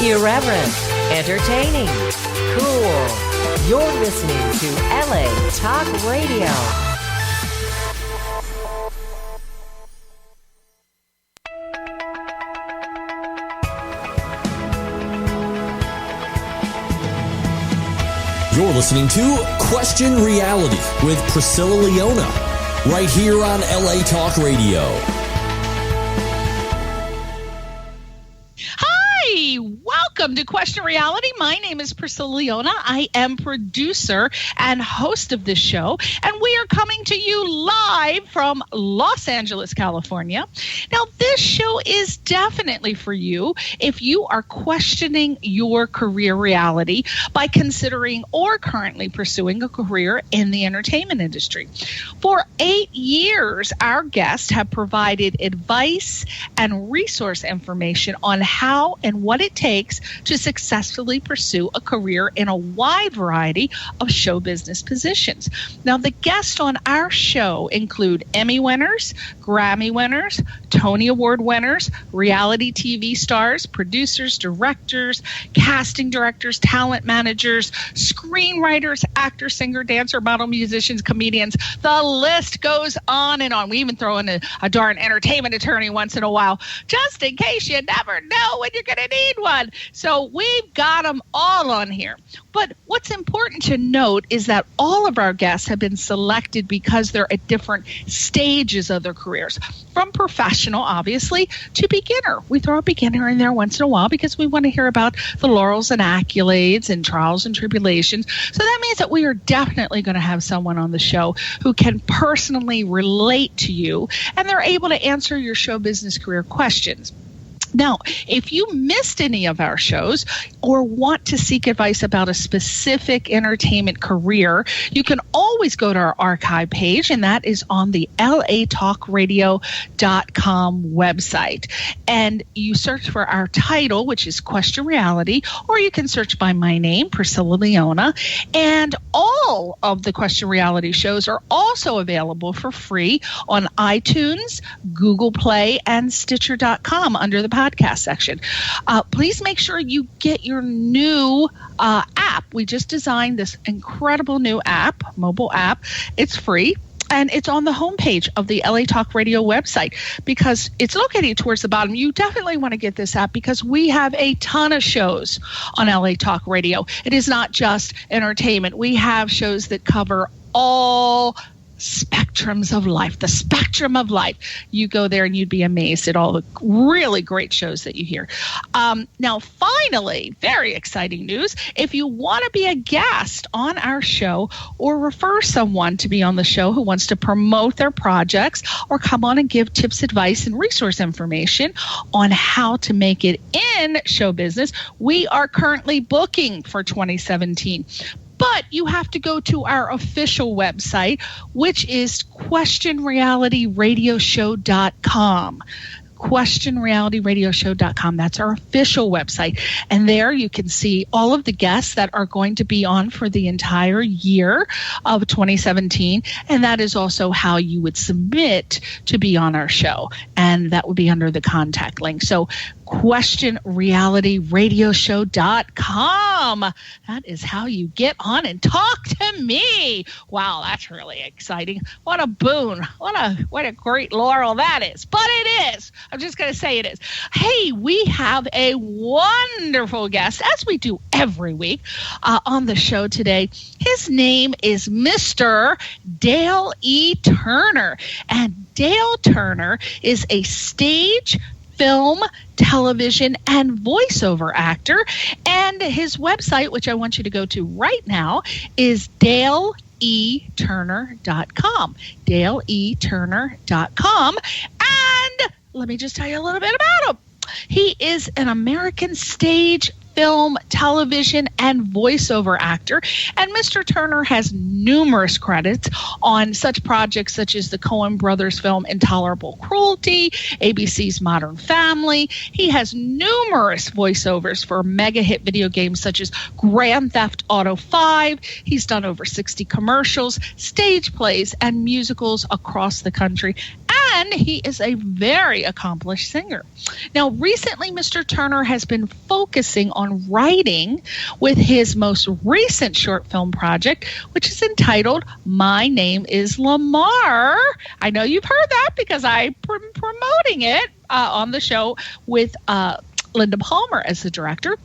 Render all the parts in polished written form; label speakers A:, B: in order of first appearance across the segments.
A: Irreverent, entertaining, cool. You're listening to LA Talk Radio.
B: You're listening to Question Reality with Priscilla Leona, right here on LA Talk Radio.
C: Welcome to Question Reality. My name is Priscilla Leona. I am producer and host of this show, and we are coming to you live from Los Angeles, California. Now, this show is definitely for you if you are questioning your career reality by considering or currently pursuing a career in the entertainment industry. For 8 years, our guests have provided advice and resource information on how and what it takes to successfully pursue a career in a wide variety of show business positions. Now, the guests on our show include Emmy winners, Grammy winners, Tony Award winners, reality TV stars, producers, directors, casting directors, talent managers, screenwriters, actors, singer, dancer, model, musicians, comedians. The list goes on and on. We even throw in a darn entertainment attorney once in a while, just in case you never know when you're going to need one. So we've got them all on here. But what's important to note is that all of our guests have been selected because they're at different stages of their careers, from professional, obviously, to beginner. We throw a beginner in there once in a while because we want to hear about the laurels and accolades and trials and tribulations. So that means that we are definitely going to have someone on the show who can personally relate to you, and they're able to answer your show business career questions. Now, if you missed any of our shows or want to seek advice about a specific entertainment career, you can always go to our archive page, and that is on the latalkradio.com website. And you search for our title, which is Question Reality, or you can search by my name, Priscilla Leona. And all of the Question Reality shows are also available for free on iTunes, Google Play, and Stitcher.com under the podcast section. Please make sure you get your new app. We just designed this incredible new app, mobile app. It's free. And it's on the homepage of the LA Talk Radio website because it's located towards the bottom. You definitely want to get this app because we have a ton of shows on LA Talk Radio. It is not just entertainment. We have shows that cover all spectrums of life, the spectrum of life. You go there and you'd be amazed at all the really great shows that you hear. Now, finally, very exciting news. If you want to be a guest on our show or refer someone to be on the show who wants to promote their projects or come on and give tips, advice, and resource information on how to make it in show business, we are currently booking for 2017. But you have to go to our official website, which is questionrealityradioshow.com. questionrealityradioshow.com. That's our official website. And there you can see all of the guests that are going to be on for the entire year of 2017. And that is also how you would submit to be on our show. And that would be under the contact link. So questionrealityradioshow.com. That is how you get on and talk to me. Wow, that's really exciting. What a boon. What a great laurel that is. But it is. I'm just going to say it is. Hey, we have a wonderful guest, as we do every week, on the show today. His name is Mr. Dale E. Turner. And Dale Turner is a stage, film, television, and voiceover actor. And his website, which I want you to go to right now, is DaleETurner.com. DaleETurner.com. And let me just tell you a little bit about him. He is an American stage, film, television, and voiceover actor. And Mr. Turner has numerous credits on such projects such as the Coen Brothers film Intolerable Cruelty, ABC's Modern Family. He has numerous voiceovers for mega hit video games such as Grand Theft Auto 5. He's done over 60 commercials, stage plays, and musicals across the country. and he is a very accomplished singer. Now, recently, Mr. Turner has been focusing on writing with his most recent short film project, which is entitled My Name is Lamar. I know you've heard that because I'm promoting it on the show with Linda Palmer as the director.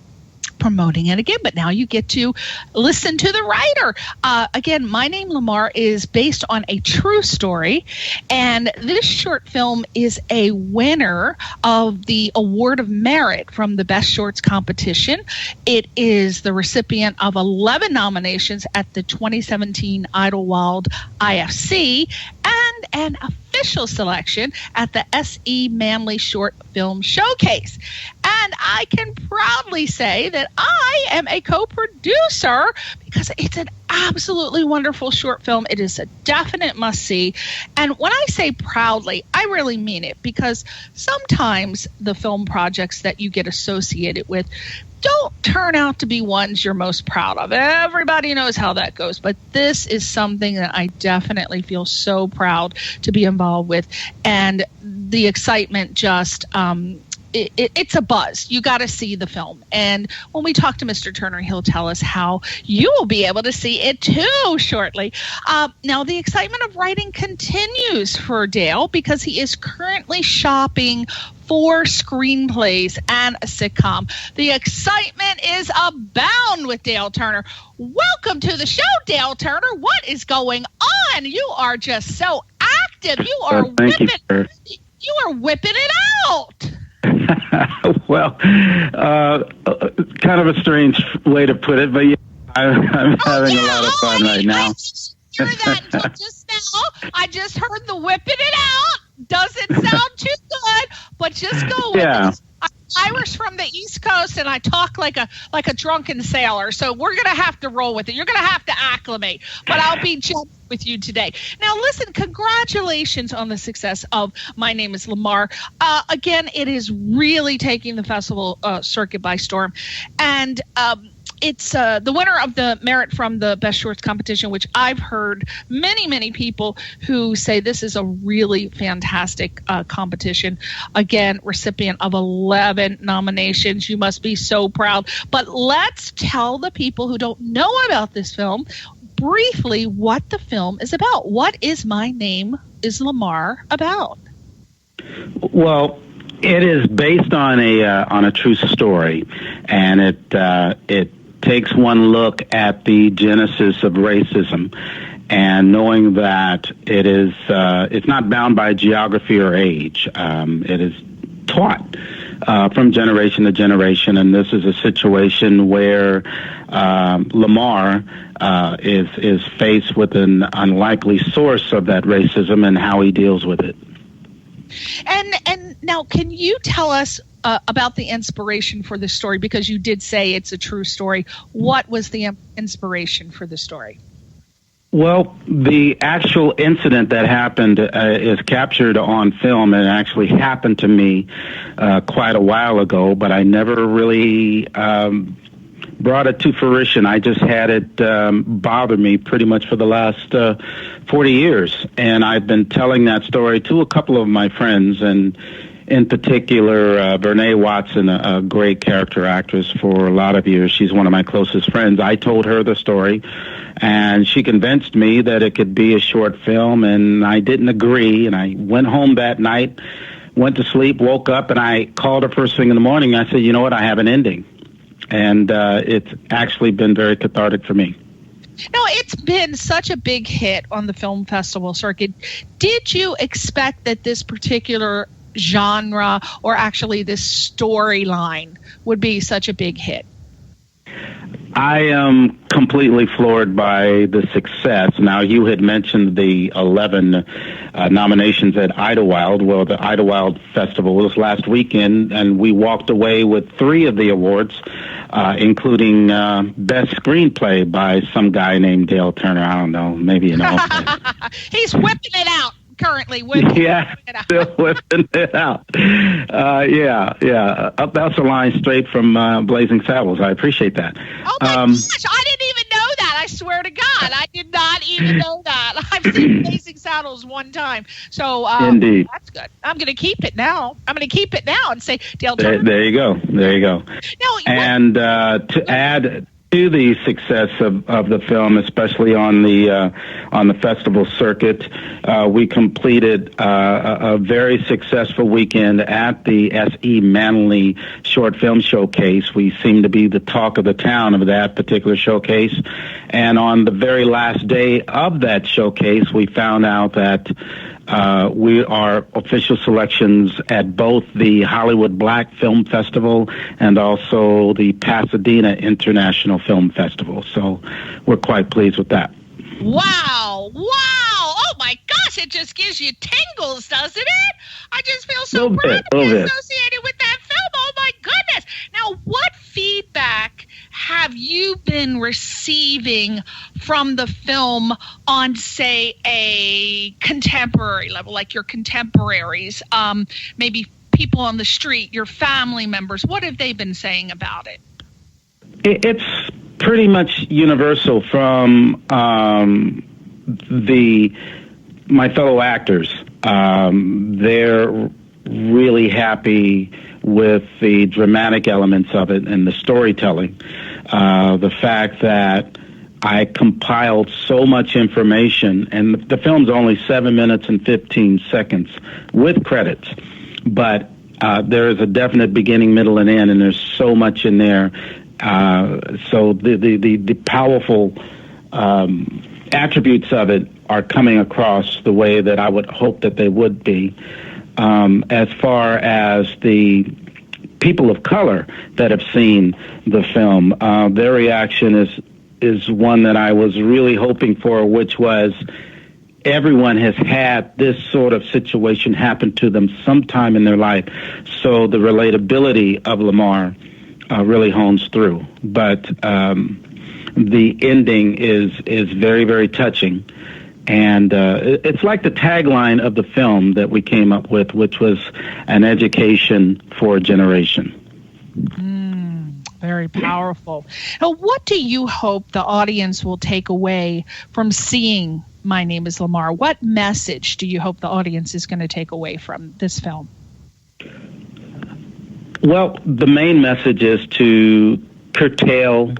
C: Promoting it again, but now you get to listen to the writer. Again, My Name Lamar is based on a true story, and this short film is a winner of the Award of Merit from the Best Shorts competition. It is the recipient of 11 nominations at the 2017 Idlewild IFC and an official selection at the S.E. Manley Short Film Showcase. And I can proudly say that I am a co-producer because it's an absolutely wonderful short film. It is a definite must-see. And when I say proudly, I really mean it, because sometimes the film projects that you get associated with don't turn out to be ones you're most proud of. Everybody knows how that goes, but this is something that I definitely feel so proud to be involved with. And the excitement just, it's a buzz. You got to see the film. And when we talk to Mr. Turner, he'll tell us how you will be able to see it too shortly. Now, the excitement of writing continues for Dale because he is currently shopping 4 screenplays and a sitcom. The excitement is abound with Dale Turner. Welcome to the show, Dale Turner. What is going on? You are just so active. You are whipping it out.
D: Well, kind of a strange way to put it, but yeah, I'm having a lot of fun right now.
C: I didn't hear that until just now. I just heard the whipping it out. Doesn't sound too good, but just go with it. I'm Irish from the East Coast, and I talk like a drunken sailor, so we're going to have to roll with it. You're going to have to acclimate, but I'll be gentle with you today. Now, listen, congratulations on the success of My Name is Lamar. Again, it is really taking the festival circuit by storm, and it's the winner of the merit from the Best Shorts competition, which I've heard many people who say this is a really fantastic competition. Again, recipient of 11 nominations. You must be so proud. But let's tell the people who don't know about this film briefly what the film is about. What is My Name is Lamar about?
D: Well, it is based on a true story, and it takes one look at the genesis of racism, and knowing that it's not bound by geography or age. It is taught from generation to generation, and this is a situation where Lamar is faced with an unlikely source of that racism and how he deals with it.
C: And now, can you tell us about the inspiration for the story? Because you did say it's a true story. What was the inspiration for the story?
D: Well, the actual incident that happened is captured on film. It actually happened to me quite a while ago, but I never really brought it to fruition. I just had it bother me pretty much for the last 40 years. And I've been telling that story to a couple of my friends, and in particular, Bernae Watson, a great character actress for a lot of years. She's one of my closest friends. I told her the story, and she convinced me that it could be a short film, and I didn't agree. And I went home that night, went to sleep, woke up, and I called her first thing in the morning. I said, you know what, I have an ending. And it's actually been very cathartic for me.
C: Now, it's been such a big hit on the film festival circuit. Did you expect that this particular genre, or actually this storyline, would be such a big hit?
D: I am completely floored by the success. Now, you had mentioned the 11 nominations at Idlewild. Well, the Idlewild Festival was last weekend, and we walked away with 3 of the awards, including Best Screenplay by some guy named Dale Turner. I don't know, maybe you know.
C: He's whipping it out currently.
D: Still whipping it out. That's a line straight from Blazing Saddles. I appreciate that.
C: Oh my gosh, I didn't even know that. I swear to God, I did not even know that. I've seen Blazing Saddles one time. So
D: Indeed.
C: That's good. I'm going to keep it now. And say Dale Turner.
D: There you go.
C: Now,
D: and to add to the success of the film, especially on the festival circuit, we completed a very successful weekend at the S.E. Manley Short Film Showcase. We seem to be the talk of the town of that particular showcase. And on the very last day of that showcase, we found out that we are official selections at both the Hollywood Black Film Festival and also the Pasadena International Film Festival. So we're quite pleased with that.
C: Wow. Oh, my gosh. It just gives you tingles, doesn't it? I just feel so proud to be associated with that film. Oh, my goodness. Now, what feedback have you been receiving from the film on, say, a contemporary level, like your contemporaries, maybe people on the street, your family members? What have they been saying about it?
D: It's pretty much universal from my fellow actors. They're really happy with the dramatic elements of it and the storytelling. The fact that I compiled so much information, and the film's only 7 minutes and 15 seconds with credits, but there is a definite beginning, middle, and end, and there's so much in there. So the powerful attributes of it are coming across the way that I would hope that they would be. As far as the people of color that have seen the film, their reaction is one that I was really hoping for, which was everyone has had this sort of situation happen to them sometime in their life. So the relatability of Lamar really hones through. But the ending is very, very touching. And it's like the tagline of the film that we came up with, which was an education for a generation.
C: Very powerful. Now, what do you hope the audience will take away from seeing My Name is Lamar? What message do you hope the audience is going to take away from this film?
D: Well, the main message is to curtail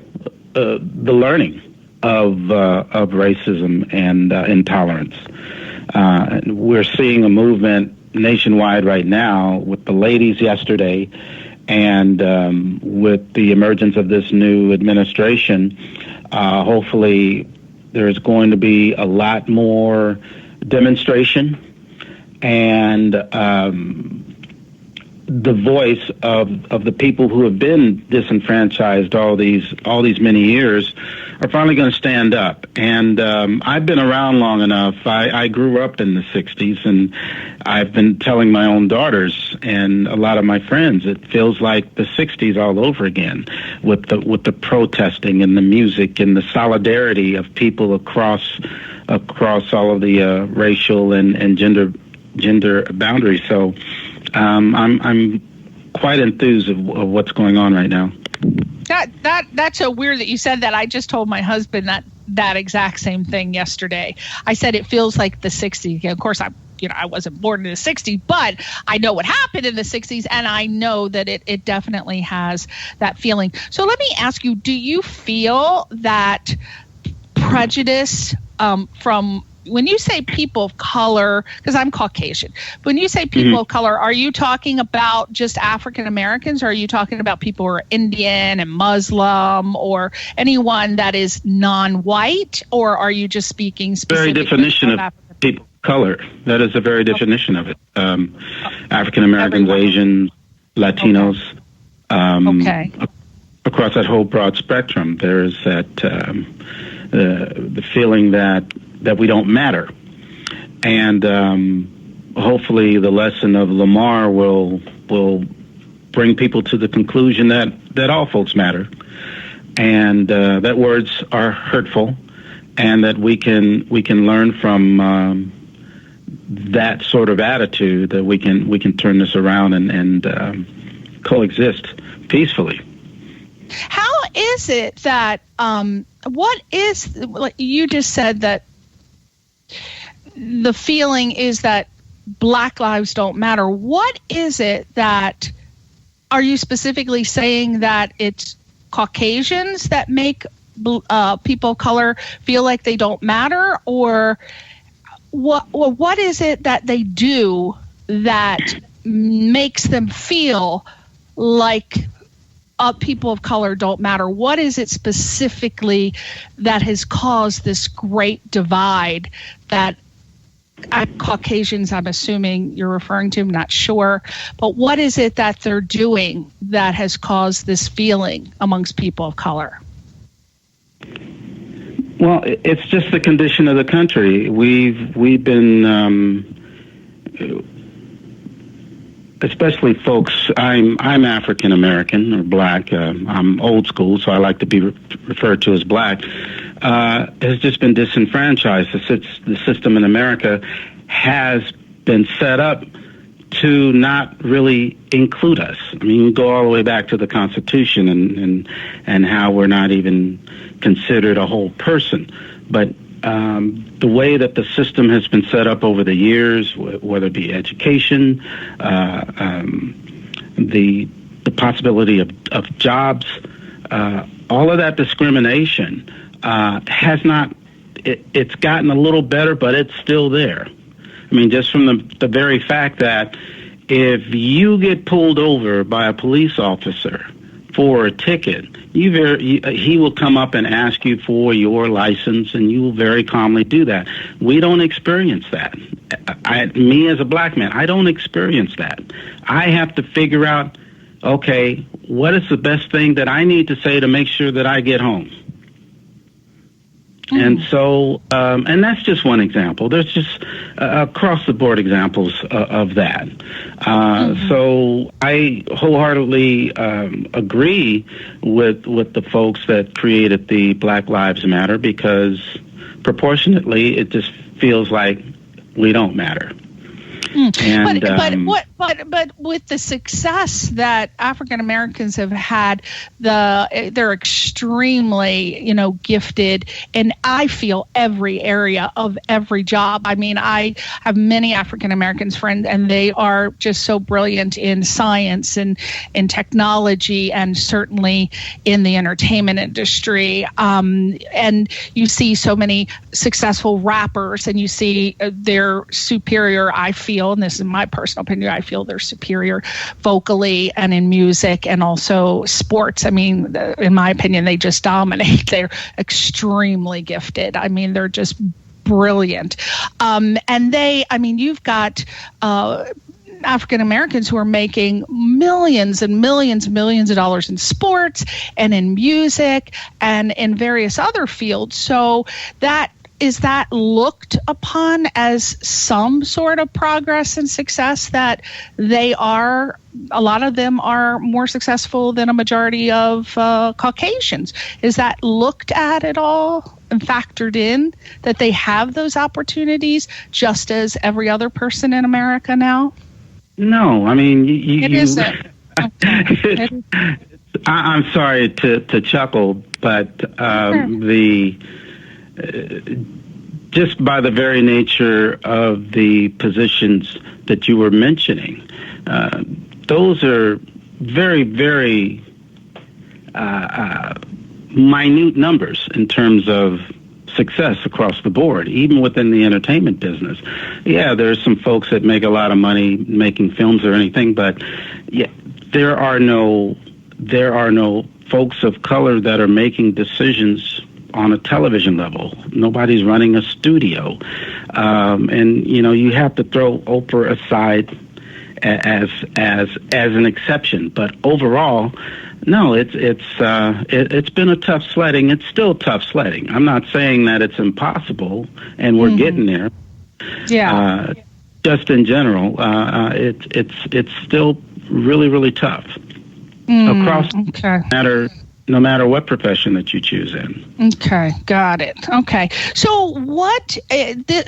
D: the learning of racism and intolerance. We're seeing a movement nationwide right now with the ladies yesterday, and with the emergence of this new administration, hopefully there's going to be a lot more demonstration and the voice of the people who have been disenfranchised all these many years are finally going to stand up. And I've been around long enough. I grew up in the 60s, and I've been telling my own daughters and a lot of my friends, it feels like the 60s all over again, with the protesting and the music and the solidarity of people across all of the racial and gender boundaries. So I'm quite enthused of what's going on right now.
C: That's so weird that you said that. I just told my husband that exact same thing yesterday. I said it feels like the 60s. Of course, I wasn't born in the 60s, but I know what happened in the 60s, and I know that it definitely has that feeling. So let me ask you, do you feel that prejudice from when you say people of color, because I'm Caucasian, when you say people of color, are you talking about just African Americans, or are you talking about people who are Indian and Muslim, or anyone that is non-white, or are you just speaking specifically
D: very definition of people of color? That is the very definition of it. African Americans, Asians, Latinos, across that whole broad spectrum, there is that the feeling that we don't matter. And hopefully the lesson of Lamar will bring people to the conclusion that all folks matter, and that words are hurtful, and that we can learn from that sort of attitude, that we can turn this around and coexist peacefully.
C: How is it that what is, like you just said, that the feeling is that Black lives don't matter. What is it that, are you specifically saying that it's Caucasians that make people of color feel like they don't matter, or what is it that they do that makes them feel like people of color don't matter? What is it specifically that has caused this great divide that Caucasians, I'm assuming you're referring to, I'm not sure, but what is it that they're doing that has caused this feeling amongst people of color?
D: Well, it's just the condition of the country. We've been, especially folks. I'm African American or Black. I'm old school, so I like to be referred to as Black. Has just been disenfranchised. The system in America has been set up to not really include us. I mean, we go all the way back to the Constitution and how we're not even considered a whole person. But the way that the system has been set up over the years, whether it be education, the possibility of jobs, all of that discrimination has not. It's gotten a little better, but it's still there. I mean, just from the very fact that if you get pulled over by a police officer for a ticket, he will come up and ask you for your license, and you will very calmly do that. We don't experience that. Me as a Black man, I don't experience that. I have to figure out, okay, what is the best thing that I need to say to make sure that I get home? And so, and that's just one example. There's just across-the-board examples of that. So I wholeheartedly agree with the folks that created the Black Lives Matter, because proportionately, it just feels like we don't matter. And,
C: but with the success that African Americans have had, they're extremely, gifted, and I feel every area of every job. I mean, I have many African Americans friends, and they are just so brilliant in science and in technology, and certainly in the entertainment industry. And you see so many successful rappers, and you see they're superior, I feel, and this is my personal opinion, I feel they're superior vocally and in music and also sports. I mean, in my opinion, they just dominate. They're extremely gifted. I mean, they're just brilliant. And you've got African Americans who are making millions and millions of dollars in sports and in music and in various other fields. So is that looked upon as some sort of progress and success, that a lot of them are more successful than a majority of Caucasians? Is that looked at all and factored in, that they have those opportunities just as every other person in America now? No, I mean,
D: it isn't. I'm sorry to chuckle, but just by the very nature of the positions that you were mentioning, those are very, very minute numbers in terms of success across the board, even within the entertainment business. Yeah, there's some folks that make a lot of money making films or anything, but yeah, there are no folks of color that are making decisions on a television level. Nobody's running a studio. And you have to throw Oprah aside as an exception, but overall, no, it's been a tough sledding. It's still tough sledding. I'm not saying that it's impossible, and we're getting there.
C: Yeah.
D: Just in general, it's still really, really tough across no matter what profession that you choose in.
C: Okay, got it. Okay, so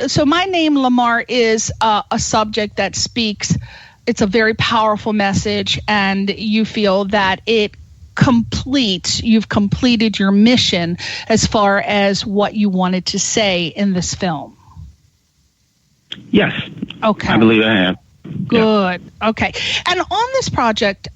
C: so My Name Lamar is a subject that speaks. It's a very powerful message, and you feel that it you've completed your mission as far as what you wanted to say in this film?
D: Yes.
C: Okay.
D: I believe I have.
C: Good. Yeah. Okay. And on this project,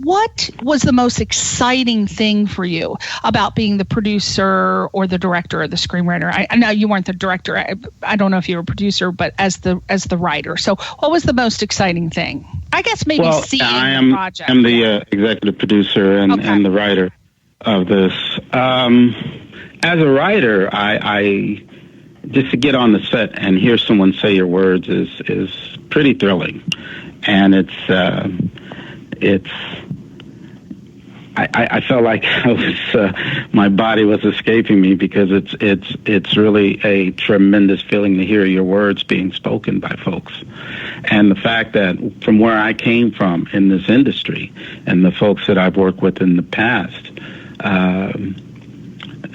C: what was the most exciting thing for you about being the producer or the director or the screenwriter? I know you weren't the director. I don't know if you were a producer, but as the writer. So what was the most exciting thing? I guess maybe seeing the project.
D: I'm the executive producer and the writer of this. As a writer, I just to get on the set and hear someone say your words is pretty thrilling, and I felt like my body was escaping me, because it's really a tremendous feeling to hear your words being spoken by folks, and the fact that from where I came from in this industry and the folks that I've worked with in the past.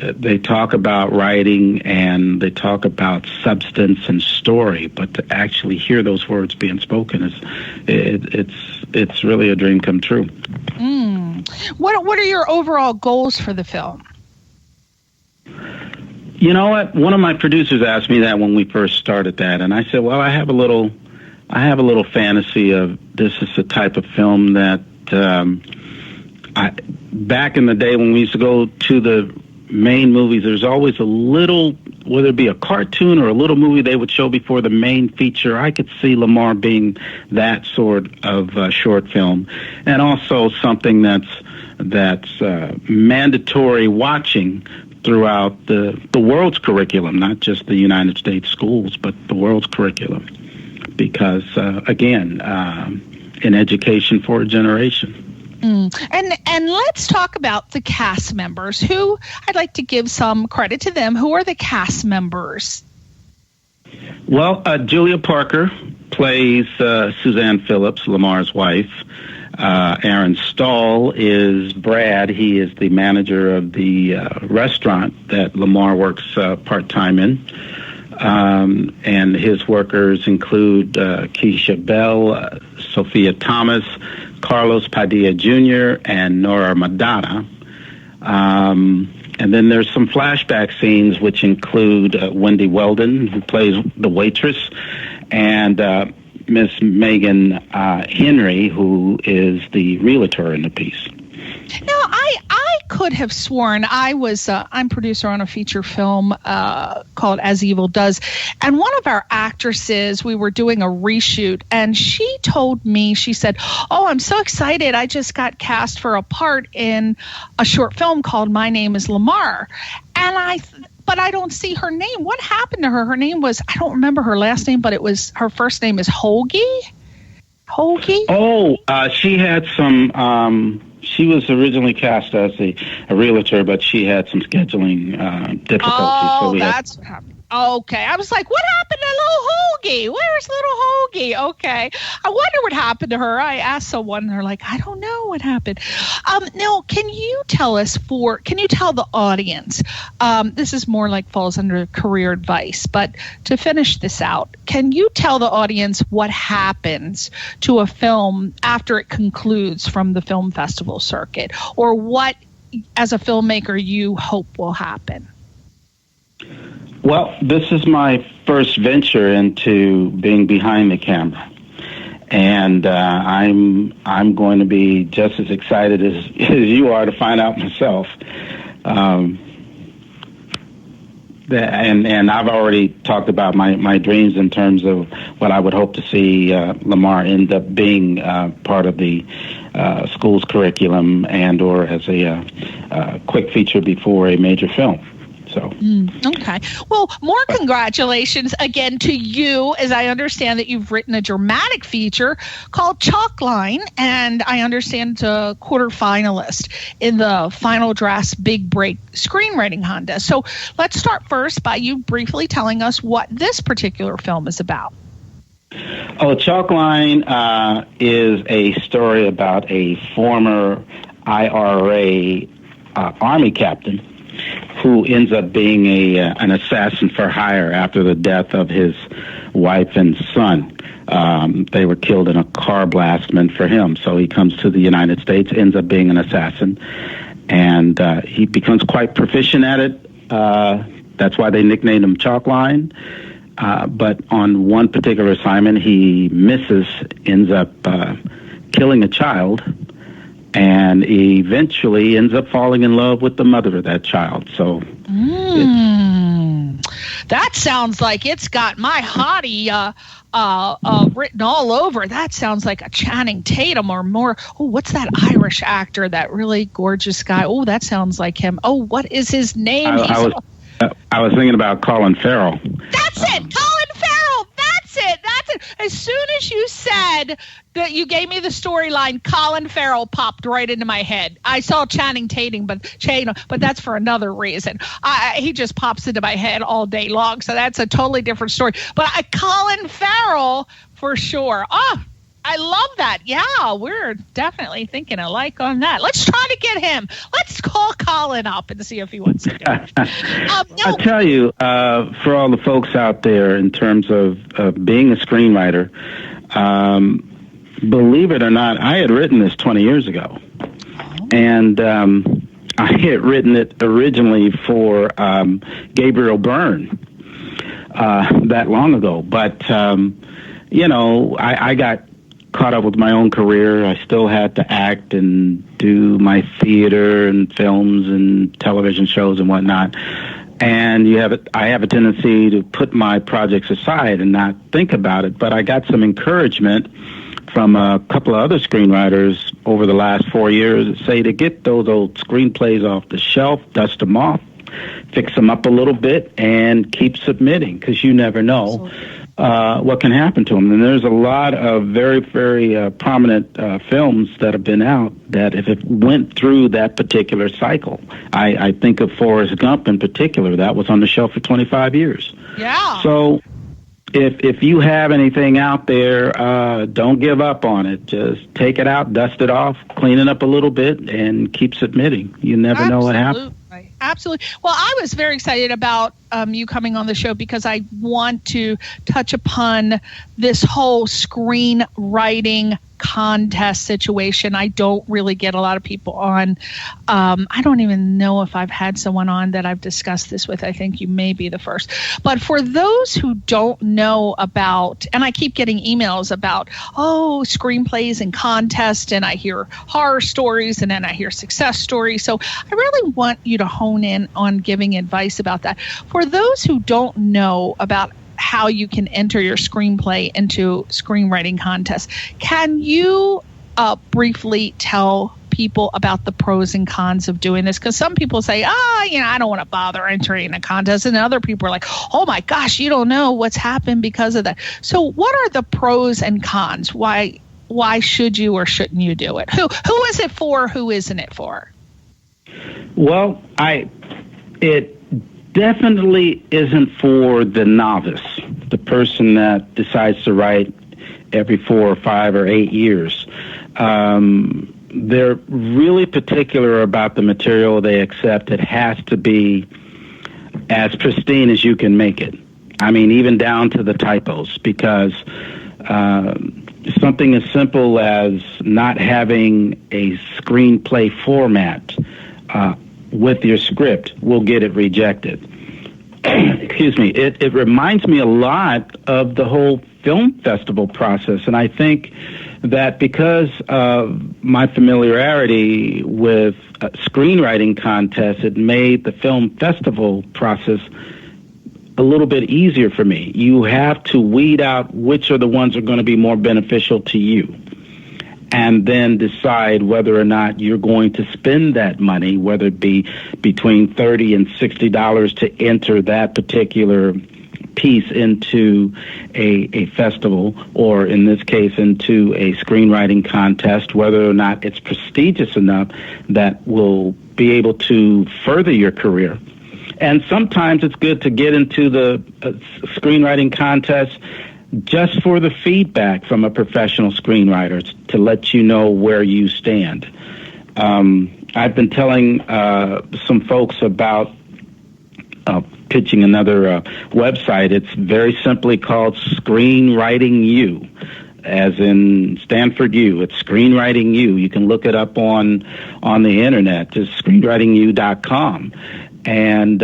D: They talk about writing and they talk about substance and story, but to actually hear those words being spoken it's really a dream come true.
C: What are your overall goals for the film?
D: You know what? One of my producers asked me that when we first started that, and I said, well, I have a little fantasy of this is the type of film that back in the day when we used to go to the main movies, there's always a little, whether it be a cartoon or a little movie they would show before the main feature. I could see Lamar being that sort of short film, and also something that's mandatory watching throughout the world's curriculum, not just the United States schools, but the world's curriculum, because again, an education for a generation.
C: And let's talk about the cast members. Who I'd like to give some credit to them. Who are the cast members?
D: Well, Julia Parker plays Suzanne Phillips, Lamar's wife. Aaron Stahl is Brad. He is the manager of the restaurant that Lamar works part-time in. And his workers include Keisha Bell, Sophia Thomas, Carlos Padilla Jr., and Nora Madonna. And then there's some flashback scenes which include Wendy Weldon, who plays the waitress, and Miss Megan Henry, who is the realtor in the piece.
C: Now, I could have sworn I'm producer on a feature film called As Evil Does, and one of our actresses, we were doing a reshoot, and she told me, she said, oh, I'm so excited, I just got cast for a part in a short film called My Name is Lamar. And but I don't see her name. What happened to her? Her name was, I don't remember her last name, but her first name is Hoagie? Oh,
D: she had some... She was originally cast as a realtor, but she had some scheduling difficulties.
C: Oh, that's what happened. Okay. I was like, what happened to little Hoagie? Where's little Hoagie? Okay. I wonder what happened to her. I asked someone, and they're like, I don't know what happened. Now, can you tell the audience, this is more like falls under career advice, but to finish this out, can you tell the audience what happens to a film after it concludes from the film festival circuit, or what, as a filmmaker, you hope will happen?
D: Well, this is my first venture into being behind the camera, and I'm going to be just as excited as you are to find out myself. And I've already talked about my dreams in terms of what I would hope to see Lamar end up being part of the school's curriculum and or as a quick feature before a major film. So.
C: Okay. Well, more congratulations again to you, as I understand that you've written a dramatic feature called Chalkline, and I understand it's a quarterfinalist in the Final Draft's Big Break screenwriting contest. So let's start first by you briefly telling us what this particular film is about.
D: Oh, Chalkline is a story about a former IRA Army captain who ends up being an assassin for hire after the death of his wife and son. They were killed in a car blast meant for him. So he comes to the United States, ends up being an assassin, and he becomes quite proficient at it. That's why they nicknamed him Chalkline. But on one particular assignment, he misses, ends up killing a child, and eventually ends up falling in love with the mother of that child. So
C: that sounds like it's got my hottie written all over. That sounds like a Channing Tatum or more. Oh, what's that Irish actor, that really gorgeous guy? Oh, that sounds like him. Oh, what is his name?
D: I was thinking about Colin Farrell.
C: That's it, Colin Farrell. That's it. As soon as you said that, you gave me the storyline, Colin Farrell popped right into my head. I saw Channing Tatum, but that's for another reason. He just pops into my head all day long, so that's a totally different story. But Colin Farrell for sure. Oh, I love that. Yeah, we're definitely thinking alike on that. Let's try to get him. Let's call Colin up and see if he wants to do it.
D: I tell you, for all the folks out there, in terms of being a screenwriter, believe it or not, I had written this 20 years ago. And I had written it originally for Gabriel Byrne that long ago. But, I got caught up with my own career. I still had to act and do my theater and films and television shows and whatnot. And I have a tendency to put my projects aside and not think about it. But I got some encouragement from a couple of other screenwriters over the last 4 years that say to get those old screenplays off the shelf, dust them off, fix them up a little bit, and keep submitting, because you never know what can happen to them. And there's a lot of very, very prominent films that have been out that if it went through that particular cycle. I think of Forrest Gump in particular. That was on the shelf for 25 years.
C: Yeah.
D: So if you have anything out there, don't give up on it. Just take it out, dust it off, clean it up a little bit, and keep submitting. You never know what happens.
C: Absolutely. Well, I was very excited about you coming on the show because I want to touch upon this whole screenwriting contest situation. I don't really get a lot of people on. I don't even know if I've had someone on that I've discussed this with. I think you may be the first. But for those who don't know about, and I keep getting emails about, screenplays and contests, and I hear horror stories, and then I hear success stories. So I really want you to hone in on giving advice about that. For those who don't know about how you can enter your screenplay into screenwriting contests, can you briefly tell people about the pros and cons of doing this? Because some people say, I don't want to bother entering a contest, and other people are like, oh my gosh, you don't know what's happened because of that. So what are the pros and cons? Why should you or shouldn't you do it? Who is it for? Who isn't it for?
D: Well, it definitely isn't for the novice, the person that decides to write every 4 or 5 or 8 years. They're really particular about the material they accept. It has to be as pristine as you can make it. I mean, even down to the typos, because something as simple as not having a screenplay format with your script will get it rejected. Excuse me. It reminds me a lot of the whole film festival process, and I think that because of my familiarity with screenwriting contests, it made the film festival process a little bit easier for me. You have to weed out which are the ones that are going to be more beneficial to you, and then decide whether or not you're going to spend that money, whether it be between $30 and $60 to enter that particular piece into a festival, or in this case into a screenwriting contest, whether or not it's prestigious enough that will be able to further your career. And sometimes it's good to get into the screenwriting contest just for the feedback from a professional screenwriter to let you know where you stand. I've been telling some folks about pitching another website. It's very simply called Screenwriting U, as in Stanford U. It's Screenwriting U. You can look it up on the internet. It's screenwritingu.com. And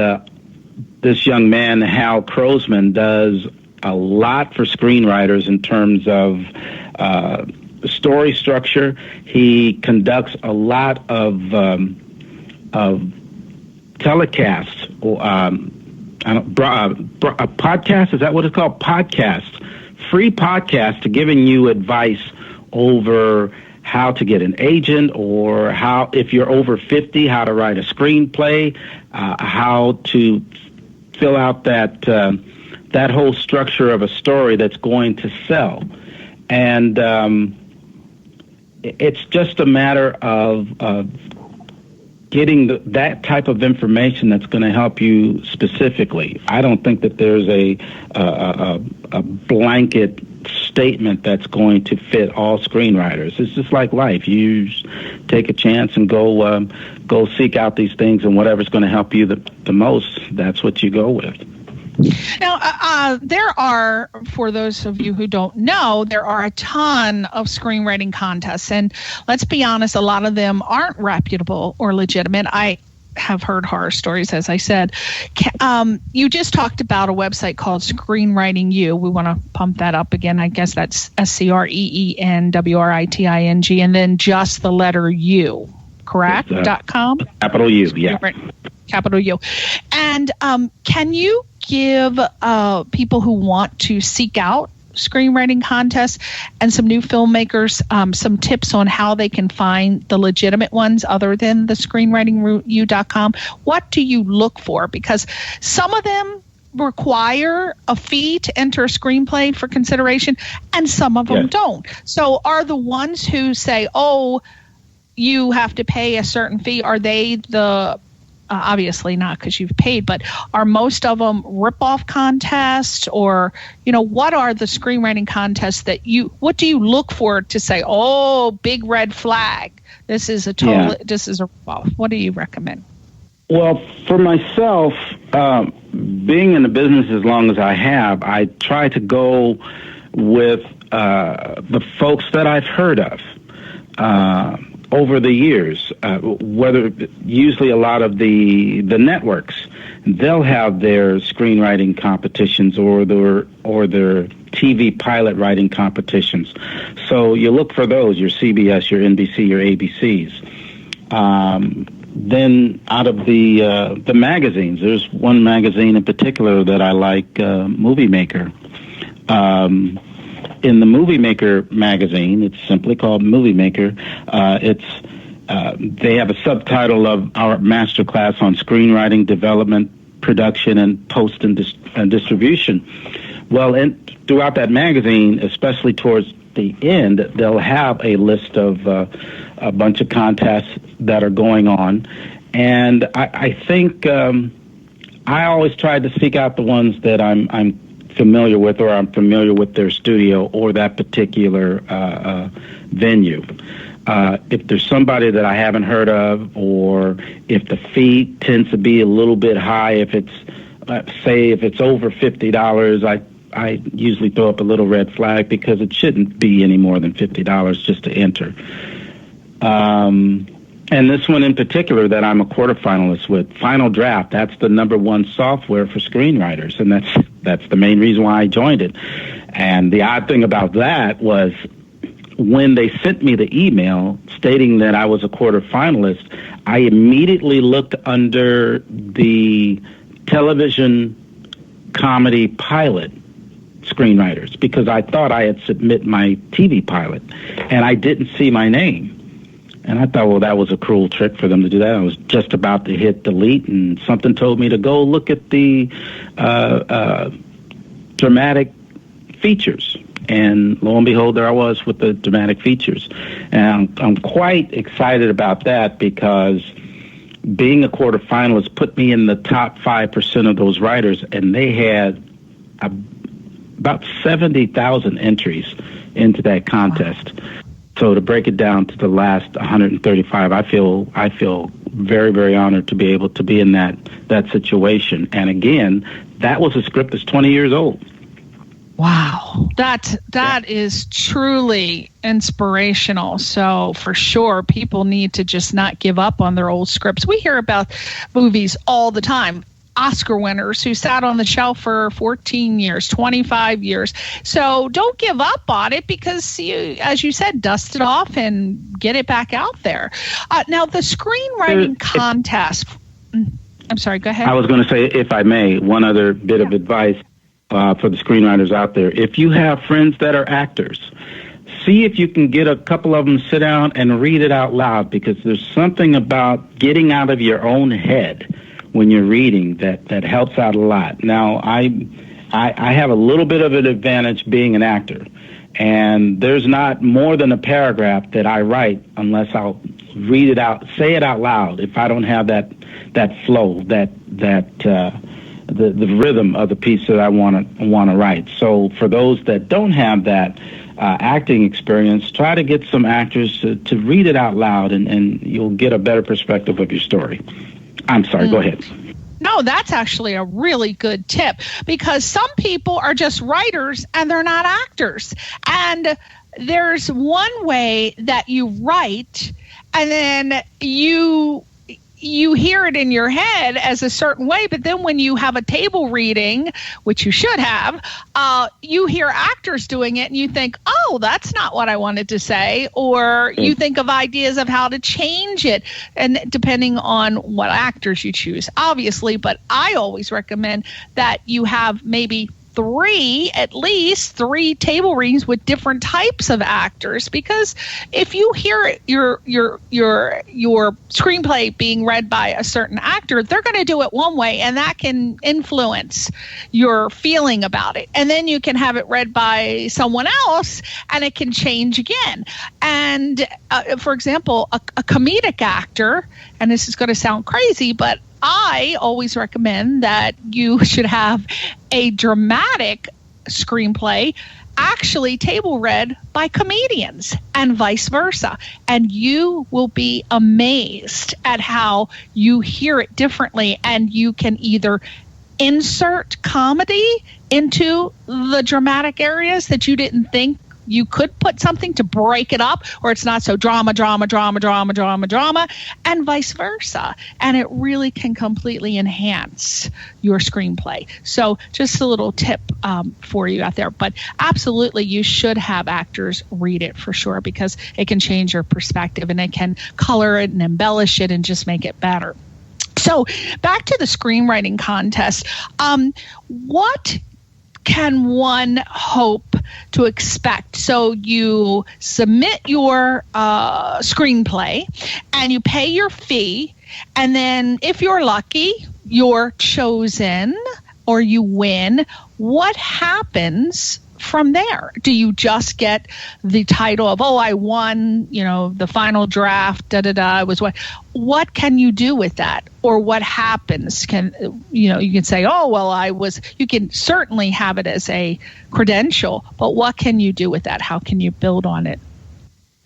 D: this young man, Hal Crosman, does a lot for screenwriters in terms of story structure. He conducts a lot of telecasts, a podcast, is that what it's called? Podcasts. Free podcasts to giving you advice over how to get an agent, or how, if you're over 50, how to write a screenplay, how to fill out that whole structure of a story that's going to sell. And it's just a matter of getting that type of information that's going to help you specifically. I don't think that there's a blanket statement that's going to fit all screenwriters. It's just like life. You take a chance and go seek out these things, and whatever's going to help you the most, that's what you go with.
C: Now, there are, for those of you who don't know, there are a ton of screenwriting contests. And let's be honest, a lot of them aren't reputable or legitimate. I have heard horror stories, as I said. You just talked about a website called Screenwriting U. We want to pump that up again. I guess that's SCREENWRITING, and then just the letter U, correct? .com?
D: Capital U, yeah.
C: Capital U. And can you give people who want to seek out screenwriting contests and some new filmmakers some tips on how they can find the legitimate ones other than the screenwritingu.com? What do you look for? Because some of them require a fee to enter a screenplay for consideration, and some of them don't. So are the ones who say, oh, you have to pay a certain fee, are they the obviously not, because you've paid, but are most of them rip-off contests? Or, what are the screenwriting contests that what do you look for to say, oh, big red flag, this is a this is a rip-off? What do you recommend?
D: Well, for myself, being in the business as long as I have, I try to go with the folks that I've heard of over the years, whether usually a lot of the networks, they'll have their screenwriting competitions or their TV pilot writing competitions. So you look for those, your CBS, your NBC, your ABCs. Then out of the magazines, there's one magazine in particular that I like, Movie Maker. In the Movie Maker magazine, it's simply called Movie Maker. They have a subtitle of our master class on screenwriting, development, production, and post and distribution. Well, throughout that magazine, especially towards the end, they'll have a list of a bunch of contests that are going on. And I think I always try to seek out the ones that I'm familiar with, or I'm familiar with their studio or that particular venue. If there's somebody that I haven't heard of, or if the fee tends to be a little bit high, if it's over $50, I usually throw up a little red flag, because it shouldn't be any more than $50 just to enter. And this one in particular that I'm a quarterfinalist with, Final Draft, that's the #1 software for screenwriters, and that's the main reason why I joined it. And the odd thing about that was, when they sent me the email stating that I was a quarterfinalist, I immediately looked under the television comedy pilot screenwriters, because I thought I had submitted my TV pilot, and I didn't see my name. And I thought, well, that was a cruel trick for them to do that. I was just about to hit delete, and something told me to go look at the dramatic features. And lo and behold, there I was with the dramatic features. And I'm quite excited about that, because being a quarterfinalist put me in the top 5% of those writers, and they had about 70,000 entries into that contest. So to break it down to the last 135, I feel very, very honored to be able to be in that situation. And again, that was a script that's 20 years old.
C: Wow, that is truly inspirational. So for sure, people need to just not give up on their old scripts. We hear about movies all the time. Oscar winners who sat on the shelf for 14 years, 25 years. So don't give up on it, because, as you said, dust it off and get it back out there. Now, the screenwriting contest. I'm sorry, go ahead.
D: I was going to say, if I may, one other bit of advice for the screenwriters out there. If you have friends that are actors, see if you can get a couple of them sit down and read it out loud, because there's something about getting out of your own head when you're reading that helps out a lot. Now, I have a little bit of an advantage being an actor, and there's not more than a paragraph that I write unless I'll read it out, say it out loud, if I don't have that flow, the rhythm of the piece that I want to write. So for those that don't have that acting experience, try to get some actors to read it out loud, and you'll get a better perspective of your story. I'm sorry, go ahead.
C: No, that's actually a really good tip, because some people are just writers and they're not actors. And there's one way that you write, and then you hear it in your head as a certain way, but then when you have a table reading, which you should have, you hear actors doing it and you think, oh, that's not what I wanted to say, or you think of ideas of how to change it, and depending on what actors you choose, obviously. But I always recommend that you have maybe at least three table readings with different types of actors, because if you hear your screenplay being read by a certain actor, they're going to do it one way, and that can influence your feeling about it. And then you can have it read by someone else, and it can change again. And for example, a comedic actor, and this is going to sound crazy, but I always recommend that you should have a dramatic screenplay actually table read by comedians, and vice versa. And you will be amazed at how you hear it differently, and you can either insert comedy into the dramatic areas that you didn't think you could put something to break it up, or it's not so drama, and vice versa. And it really can completely enhance your screenplay. So just a little tip for you out there. But absolutely, you should have actors read it for sure, because it can change your perspective, and it can color it and embellish it and just make it better. So back to the screenwriting contest. What can one hope to expect? So you submit your screenplay and you pay your fee, and then if you're lucky, you're chosen or you win. What happens from there? Do you just get the title of, oh, I won, the final draft, was what can you do with that? Or what happens? You can say, oh, well, you can certainly have it as a credential, but what can you do with that? How can you build on it?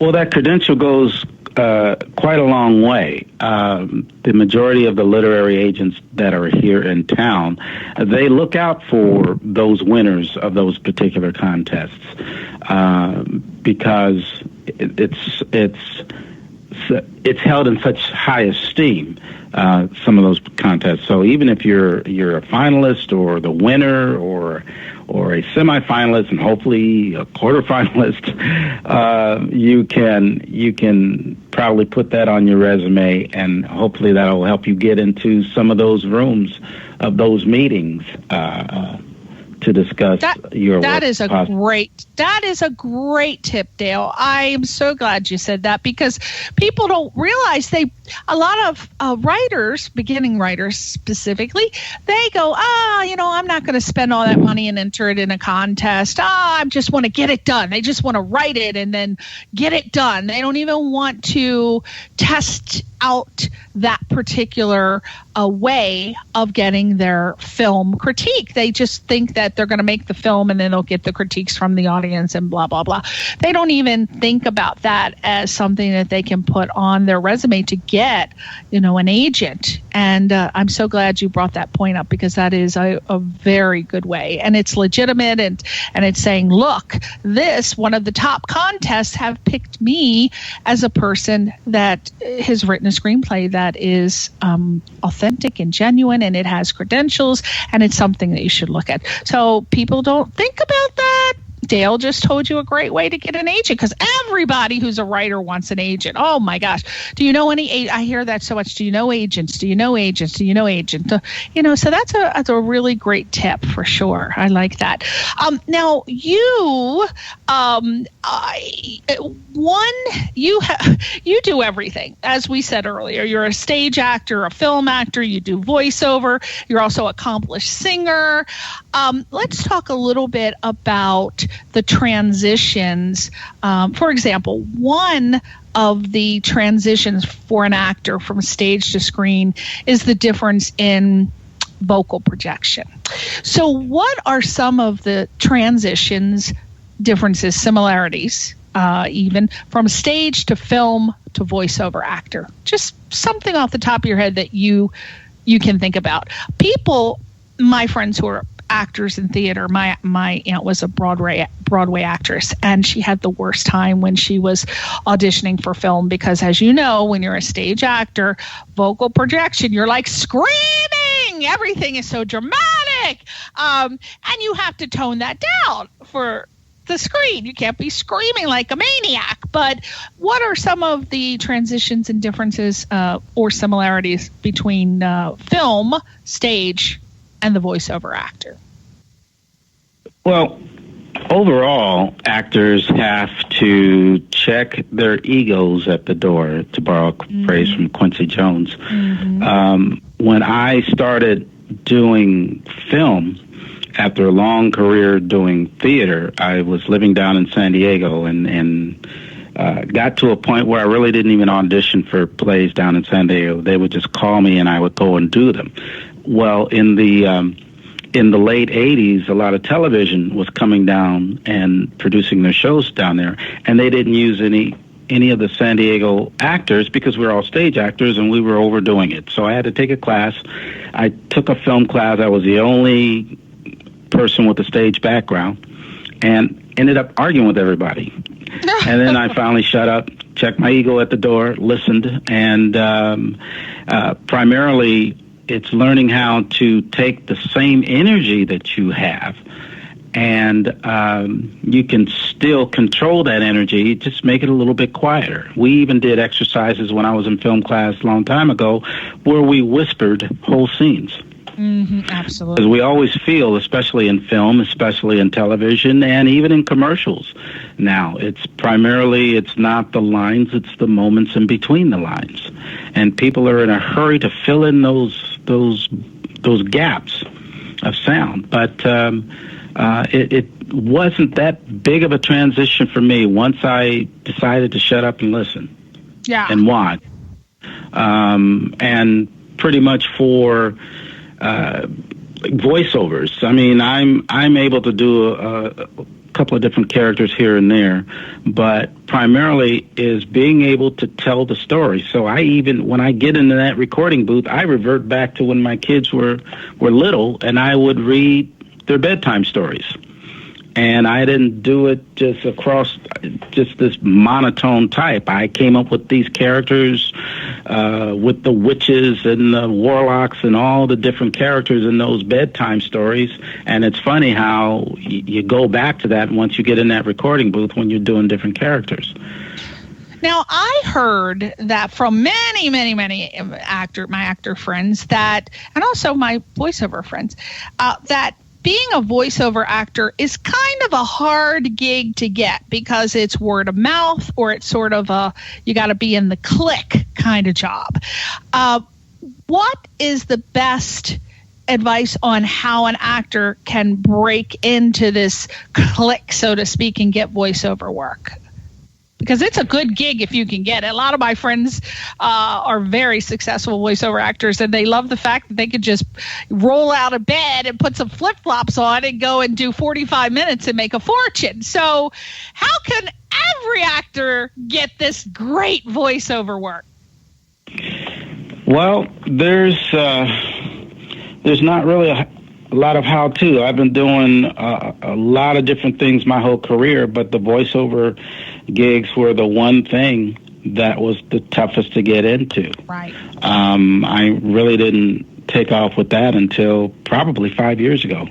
D: Well, that credential goes quite a long way. The majority of the literary agents that are here in town, they look out for those winners of those particular contests because it's held in such high esteem. Some of those contests. So even if you're a finalist or the winner or a semifinalist and hopefully a quarterfinalist, you can probably put that on your resume, and hopefully that'll help you get into some of those rooms of those meetings to discuss your work.
C: That is a great tip, Dale. I am so glad you said that, because people don't realize a lot of writers, beginning writers specifically, they go, I'm not going to spend all that money and enter it in a contest. I just want to get it done. They just want to write it and then get it done. They don't even want to test out that particular way of getting their film critique. They just think that they're going to make the film and then they'll get the critiques from the audience and blah, blah, blah. They don't even think about that as something that they can put on their resume to get, an agent. And I'm so glad you brought that point up, because that is a very good way. And it's legitimate, and it's saying, look, one of the top contests have picked me as a person that has written a screenplay that is authentic and genuine, and it has credentials, and it's something that you should look at. So people don't think about that. Dale just told you a great way to get an agent, because everybody who's a writer wants an agent. Oh my gosh. Do you know any? I hear that so much. Do you know agents? Do you know agents? Do you know agents? So that's a really great tip for sure. I like that. Now you, you do everything. As we said earlier, you're a stage actor, a film actor, you do voiceover. You're also an accomplished singer. Let's talk a little bit about the transitions. For example, one of the transitions for an actor from stage to screen is the difference in vocal projection. So what are some of the transitions, differences, similarities, even from stage to film to voiceover actor? Just something off the top of your head that you can think about. People, my friends who are actors in theater, my aunt was a Broadway actress, and she had the worst time when she was auditioning for film, because as you know, when you're a stage actor, vocal projection, you're like screaming, everything is so dramatic, and you have to tone that down for the screen. You can't be screaming like a maniac. But what are some of the transitions and differences or similarities between film, stage, and the voiceover actor?
D: Well, overall, actors have to check their egos at the door, to borrow a phrase from Quincy Jones. When I started doing film, after a long career doing theater, I was living down in San Diego and got to a point where I really didn't even audition for plays down in San Diego. They would just call me and I would go and do them. Well, in the late 80s, a lot of television was coming down and producing their shows down there, and they didn't use any of the San Diego actors because we were all stage actors and we were overdoing it. So I had to take a class. I took a film class. I was the only person with a stage background and ended up arguing with everybody. And then I finally shut up, checked my ego at the door, listened, and primarily it's learning how to take the same energy that you have, and you can still control that energy, just make it a little bit quieter. We even did exercises when I was in film class a long time ago where we whispered whole scenes.
C: Absolutely.
D: Because we always feel, especially in film, especially in television, and even in commercials now, it's not the lines, it's the moments in between the lines. And people are in a hurry to fill in those gaps of sound. But it wasn't that big of a transition for me once I decided to shut up and listen.
C: Yeah.
D: And watch. And pretty much for voiceovers, I mean, I'm able to do a couple of different characters here and there, but primarily is being able to tell the story. So when I get into that recording booth, I revert back to when my kids were little, and I would read their bedtime stories. And I didn't do it just across just this monotone type. I came up with these characters with the witches and the warlocks and all the different characters in those bedtime stories. And it's funny how you go back to that once you get in that recording booth when you're doing different characters.
C: Now, I heard that from many, many, many my actor friends and also my voiceover friends, that being a voiceover actor is kind of a hard gig to get because it's word of mouth, or it's sort of you got to be in the clique kind of job. What is the best advice on how an actor can break into this clique, so to speak, and get voiceover work? because it's a good gig if you can get it. A lot of my friends are very successful voiceover actors, and they love the fact that they could just roll out of bed and put some flip-flops on and go and do 45 minutes and make a fortune. So how can every actor get this great voiceover work?
D: Well, there's not really a lot of how-to. I've been doing a lot of different things my whole career, but the voiceover gigs were the one thing that was the toughest to get into.
C: Right.
D: I really didn't take off with that until probably 5 years ago.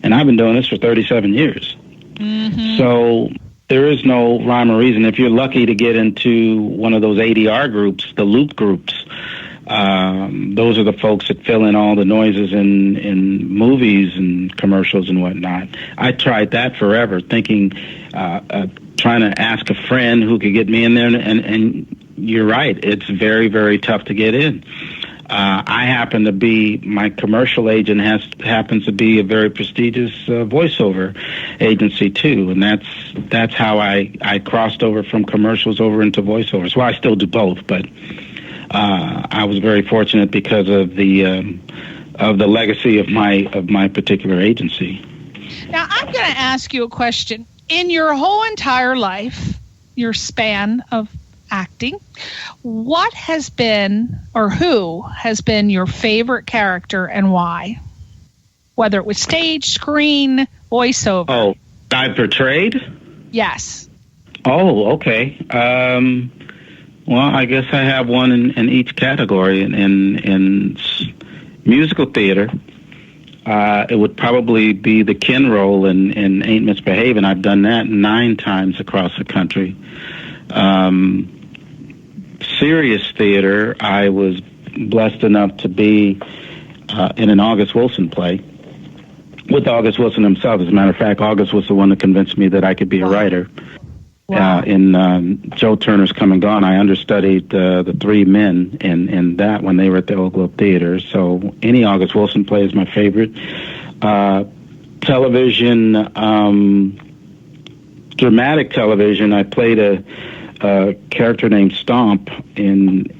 D: And I've been doing this for 37 years.
C: Mm-hmm.
D: So there is no rhyme or reason. If you're lucky to get into one of those ADR groups, the loop groups, those are the folks that fill in all the noises in movies and commercials and whatnot. I tried that forever, thinking, trying to ask a friend who could get me in there, and you're right, it's very, very tough to get in. I happen to be, my commercial agent happens to be a very prestigious voiceover agency too, and that's how I crossed over from commercials over into voiceovers. Well, I still do both, but I was very fortunate because of the legacy of my particular agency.
C: Now, I'm going to ask you a question. In your whole entire life, your span of acting, what has been, or who has been your favorite character and why? Whether it was stage, screen, voiceover.
D: Oh, I portrayed?
C: Yes.
D: Oh, okay. Well, I guess I have one in each category. In musical theater, it would probably be the Ken role in Ain't Misbehavin'. I've done that 9 times across the country. Serious theater, I was blessed enough to be in an August Wilson play with August Wilson himself. As a matter of fact, August was the one that convinced me that I could be a writer.
C: Wow.
D: In Joe Turner's Come and Gone, I understudied the 3 men in that when they were at the Oak Globe Theater. So any August Wilson play is my favorite. Television, dramatic television, I played a character named Stomp in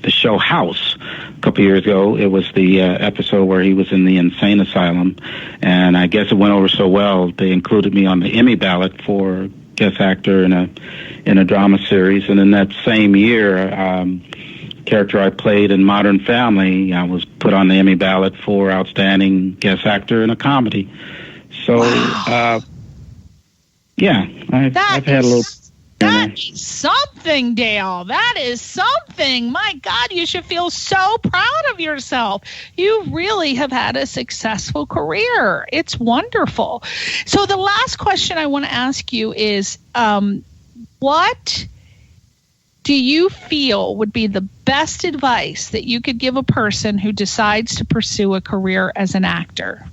D: the show House a couple years ago. It was the episode where he was in the insane asylum, and I guess it went over so well they included me on the Emmy ballot for guest actor in a drama series. And in that same year, character I played in Modern Family, I was put on the Emmy ballot for outstanding guest actor in a comedy. So
C: wow.
D: Yeah, I've had a little.
C: That is something, Dale. That is something. My God, you should feel so proud of yourself. You really have had a successful career. It's wonderful. So the last question I want to ask you is, what do you feel would be the best advice that you could give a person who decides to pursue a career as an actor?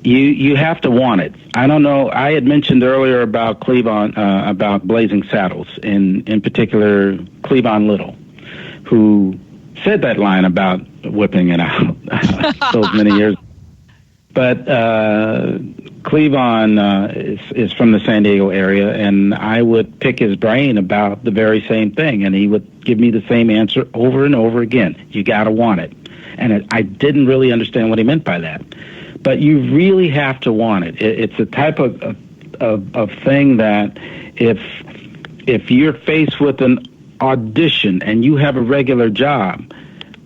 D: You have to want it. I don't know. I had mentioned earlier about Cleavon, about Blazing Saddles, in particular Cleavon Little, who said that line about whipping it out those many years. But Cleavon is from the San Diego area, and I would pick his brain about the very same thing, and he would give me the same answer over and over again. You got to want it. And I didn't really understand what he meant by that. But you really have to want it. It's a type of thing that if you're faced with an audition and you have a regular job,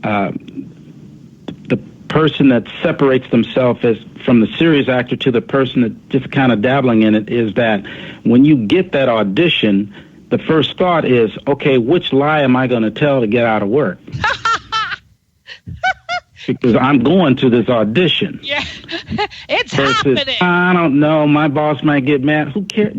D: the person that separates themselves from the serious actor to the person that just kind of dabbling in it is that when you get that audition, the first thought is, okay, which lie am I going to tell to get out of work? Because I'm going to this audition.
C: Yeah, it's happening.
D: I don't know. My boss might get mad. Who cares?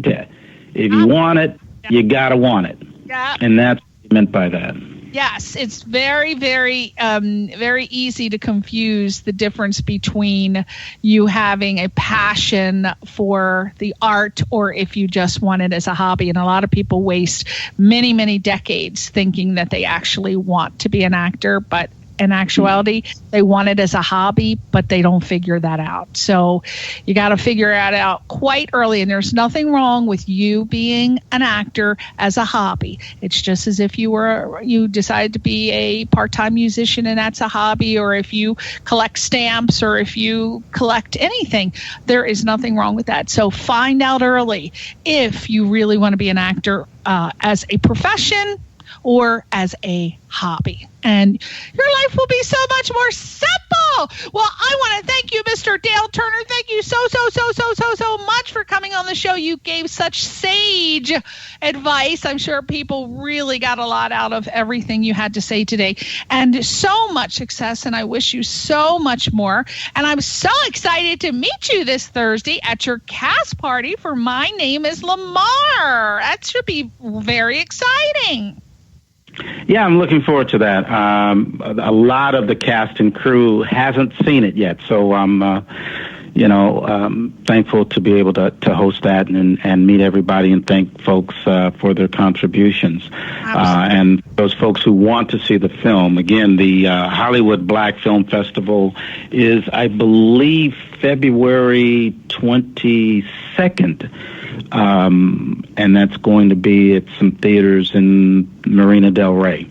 D: If you want it, you got to want it.
C: Yeah.
D: And that's what I meant by that.
C: Yes, it's very, very, very easy to confuse the difference between you having a passion for the art or if you just want it as a hobby. And a lot of people waste many, many decades thinking that they actually want to be an actor, but in actuality, they want it as a hobby, but they don't figure that out. So you got to figure that out quite early. And there's nothing wrong with you being an actor as a hobby. It's just as if you decided to be a part-time musician and that's a hobby, or if you collect stamps, or if you collect anything. There is nothing wrong with that. So find out early if you really want to be an actor as a profession or as a hobby. And your life will be so much more simple. Well, I want to thank you, Mr. Dale Turner. Thank you so much for coming on the show. You gave such sage advice. I'm sure people really got a lot out of everything you had to say today. And so much success, and I wish you so much more. And I'm so excited to meet you this Thursday at your cast party for My Name is Lamar. That should be very exciting.
D: Yeah, I'm looking forward to that. A lot of the cast and crew hasn't seen it yet, so I'm, thankful to be able to host that and meet everybody and thank folks for their contributions. And those folks who want to see the film, again, the Hollywood Black Film Festival is, I believe, February 22nd. And that's going to be at some theaters in Marina Del Rey.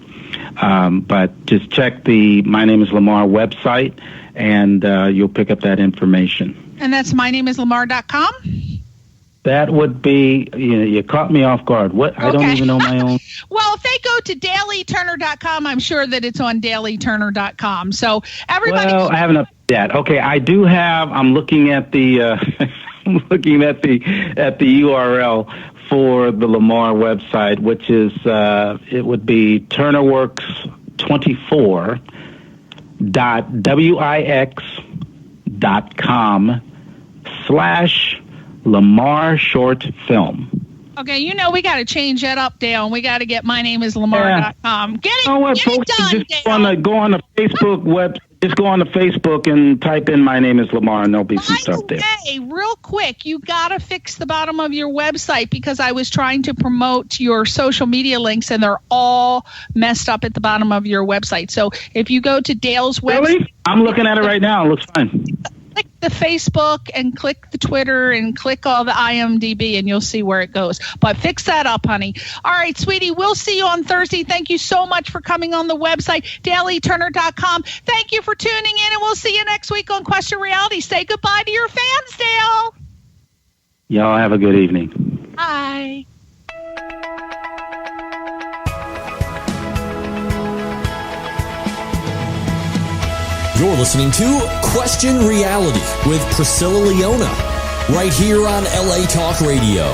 D: But just check the My Name is Lamar website, and you'll pick up that information.
C: And that's mynameislamar.com?
D: That would be, you caught me off guard. What? Okay. I don't even know my own.
C: Well, if they go to dailyturner.com, I'm sure that it's on dailyturner.com. So everybody.
D: Well, I haven't updated that. Okay, I do have. I'm looking at the. Looking at the URL for the Lamar website, which is it would be turnerworks24.wix.com/Lamar Short Film.
C: Okay, we got to change that up, Dale, and we got to get mynameislamar.com. Get it,
D: folks,
C: done,
D: just
C: Dale.
D: go on the Facebook website. Just go on to Facebook and type in My Name is Lamar, and there'll be some stuff there.
C: Hey, real quick, you got to fix the bottom of your website, because I was trying to promote your social media links, and they're all messed up at the bottom of your website. So if you go to Dale's website.
D: Really? I'm looking at it right now. It looks fine.
C: Click the Facebook and click the Twitter and click all the IMDb, and you'll see where it goes. But fix that up, honey. All right, sweetie, we'll see you on Thursday. Thank you so much for coming on the website, dailyturner.com. Thank you for tuning in, and we'll see you next week on Question Reality. Say goodbye to your fans, Dale.
D: Y'all have a good evening.
C: Bye.
B: You're listening to Question Reality with Priscilla Leona, right here on LA Talk Radio.